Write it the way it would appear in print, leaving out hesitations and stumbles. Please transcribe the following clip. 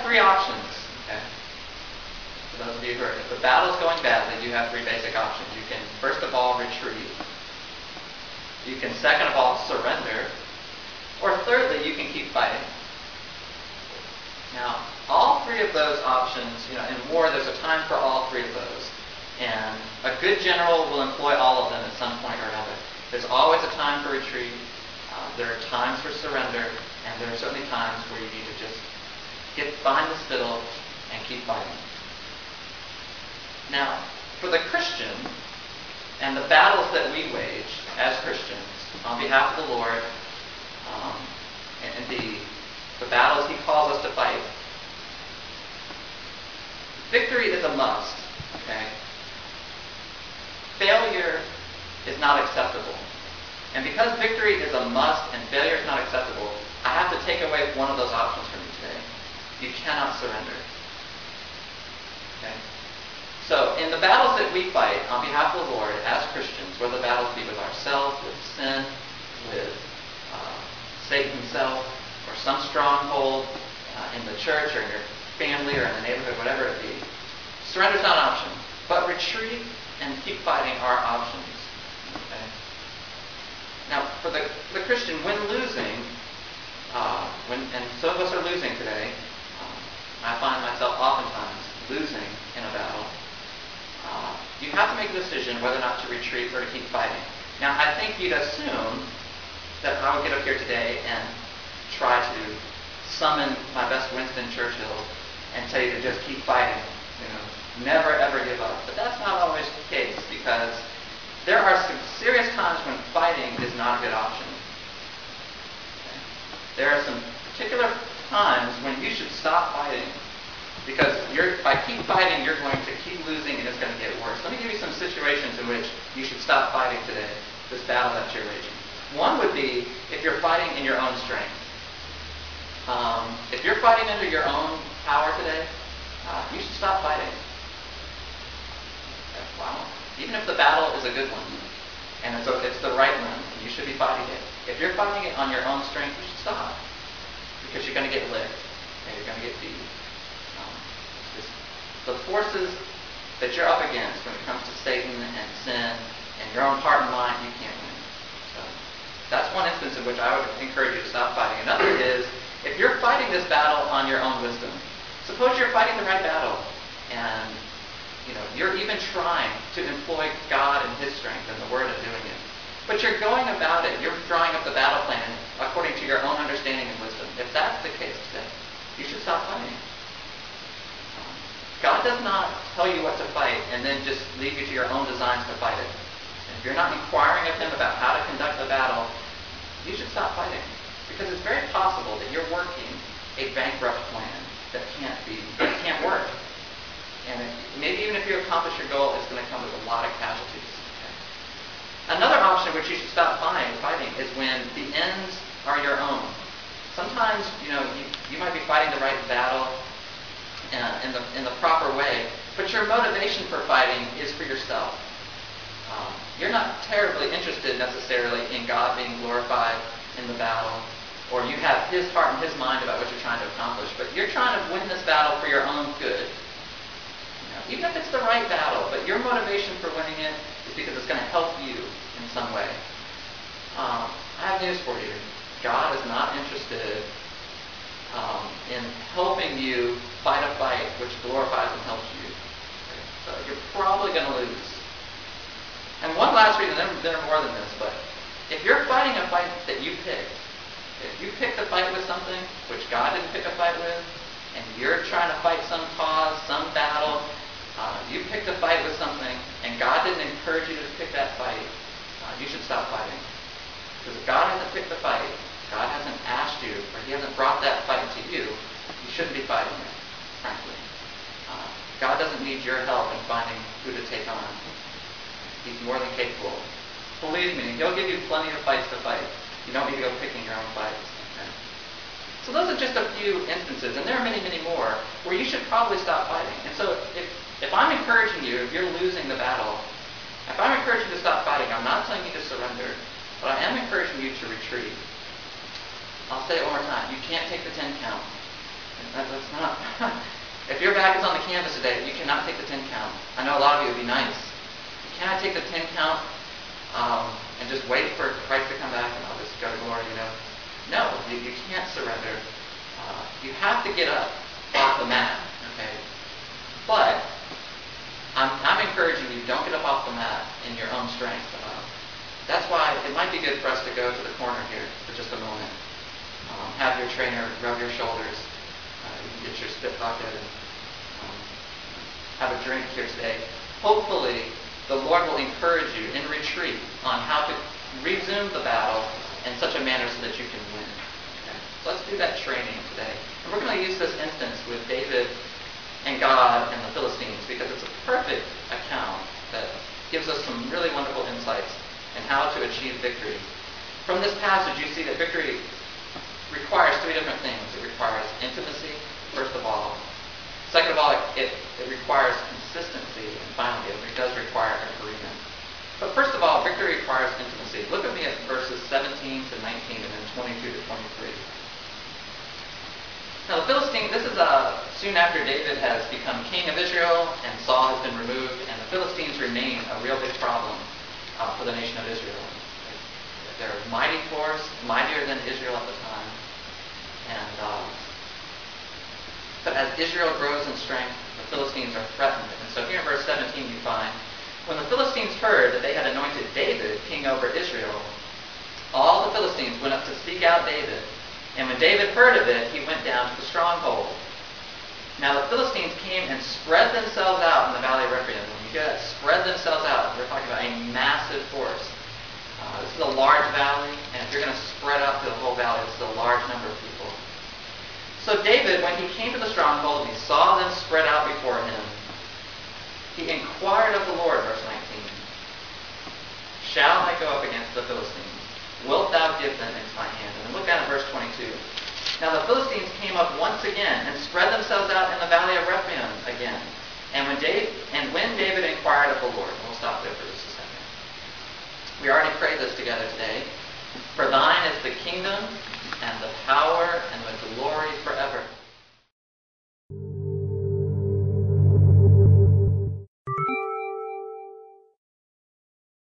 three options. Okay? For those of you who are, if the battle's going badly, you have three basic options. You can, first of all, retreat. You can, second of all, surrender. Or thirdly, you can keep fighting. Now, all three of those options, in war, there's a time for all three of those. And a good general will employ all of them at some point or another. There's always a time for retreat. There are times for surrender. And there are certainly times where you need to just get behind the spittle and keep fighting. Now, for the Christian, and the battles that we wage as Christians on behalf of the Lord, and the battles He calls us to fight, victory is a must. Okay? Failure is not acceptable. And because victory is a must and failure is not acceptable, I have to take away one of those options from you today. You cannot surrender. Okay? So, in the battles that we fight on behalf of the Lord as Christians, whether the battles be with ourselves, with sin, with Satan himself, or some stronghold in the church or in your family or in the neighborhood, whatever it be, surrender is not an option. But retreat and keep fighting are options. Okay? Now, for the Christian, when losing, and some of us are losing today, I find myself oftentimes losing in a battle. You have to make a decision whether or not to retreat or to keep fighting. Now, I think you'd assume that I would get up here today and try to summon my best Winston Churchill and tell you to just keep fighting. Never ever give up. But that's not always the case, because there are some serious times when fighting is not a good option. Okay? There are some particular times when you should stop fighting, because by keep fighting, you're going to keep losing and it's going to get worse. Let me give you some situations in which you should stop fighting today, this battle that you're waging. One would be if you're fighting in your own strength. If you're fighting under your own power today, you should stop fighting. Okay, wow. Even if the battle is a good one, and it's the right one, and you should be fighting it. If you're fighting it on your own strength, you should stop, because you're going to get licked, and you're going to get beat. The forces that you're up against when it comes to Satan and sin and your own heart and mind, you can't win. So that's one instance in which I would encourage you to stop fighting. Another is, if you're fighting this battle on your own wisdom, suppose you're fighting the right battle, and you're even trying to employ God and His strength and the Word of doing it. But you're going about it, you're drawing up the battle plan according to your own understanding and wisdom. If that's the case today, you should stop fighting. God does not tell you what to fight and then just leave you to your own designs to fight it. And if you're not inquiring of Him about how to conduct the battle, you should stop fighting. Because it's very possible that you're working a bankrupt plan that can't work. And maybe even if you accomplish your goal, it's going to come with a lot of casualties. Okay? Another option which you should stop fighting is when the ends are your own. Sometimes, you might be fighting the right battle in the proper way, but your motivation for fighting is for yourself. You're not terribly interested necessarily in God being glorified in the battle, or you have His heart and His mind about what you're trying to accomplish, but you're trying to win this battle for your own good. Even if it's the right battle, but your motivation for winning it is because it's going to help you in some way. I have news for you. God is not interested in helping you fight a fight which glorifies and helps you. Okay? So you're probably going to lose. And one last reason, there are more than this, but if you're fighting a fight that you picked, if you picked a fight with something which God didn't pick a fight with, and you're trying to fight some cause, some battle, you picked a fight with something, and God didn't encourage you to pick that fight, you should stop fighting. Because if God hasn't picked the fight, God hasn't asked you, or He hasn't brought that fight to you, you shouldn't be fighting it, frankly. God doesn't need your help in finding who to take on. He's more than capable. Believe me, He'll give you plenty of fights to fight. You don't need to go picking your own fights. Okay? So those are just a few instances, and there are many, many more, where you should probably stop fighting. And so if I'm encouraging you, if you're losing the battle, if I'm encouraging you to stop fighting, I'm not telling you to surrender, but I am encouraging you to retreat. I'll say it one more time. You can't take the 10 count. That's not. If your back is on the canvas today, you cannot take the 10 count. I know a lot of you would be nice. You cannot take the 10 count and just wait for Christ to come back and I'll just go to glory, No, you can't surrender. You have to get up off the mat, okay? But I'm encouraging you, don't get up off the mat in your own strength. That's why it might be good for us to go to the corner here for just a moment. Have your trainer rub your shoulders. You can get your spit bucket and have a drink here today. Hopefully, the Lord will encourage you in retreat on how to resume the battle in such a manner so that you can win. Okay? So let's do that training today. And we're going to use this instance with David and God and the Philistines because it's a perfect account that gives us some really wonderful insights in how to achieve victory. From this passage, you see that victory requires three different things. It requires intimacy, first of all. Second of all, it requires consistency. And finally, it does require agreement. But first of all, victory requires intimacy. Look at me at verses 17 to 19 and then 22 to 23. Now the Philistines, this is soon after David has become king of Israel and Saul has been removed, and the Philistines remain a real big problem for the nation of Israel. They're a mighty force, mightier than Israel at the time. But as Israel grows in strength, the Philistines are threatened. And so here in verse 17 you find, when the Philistines heard that they had anointed David king over Israel, all the Philistines went up to seek out David. And when David heard of it, he went down to the stronghold. Now the Philistines came and spread themselves out in the valley of Rephaim. When you hear that, spread themselves out, we're talking about a massive force. This is a large valley, and if you're going to spread out through the whole valley, this is a large number of people. So David, when he came to the stronghold, he saw them spread out before him. He inquired of the Lord, verse 19, shall I go up against the Philistines? Wilt thou give them into my hand? And then look down at verse 22. Now the Philistines came up once again and spread themselves out in the valley of Rephaim again. And when David inquired of the Lord, and we'll stop there for just a second. We already prayed this together today. For thine is the kingdom and the power and the glory forever.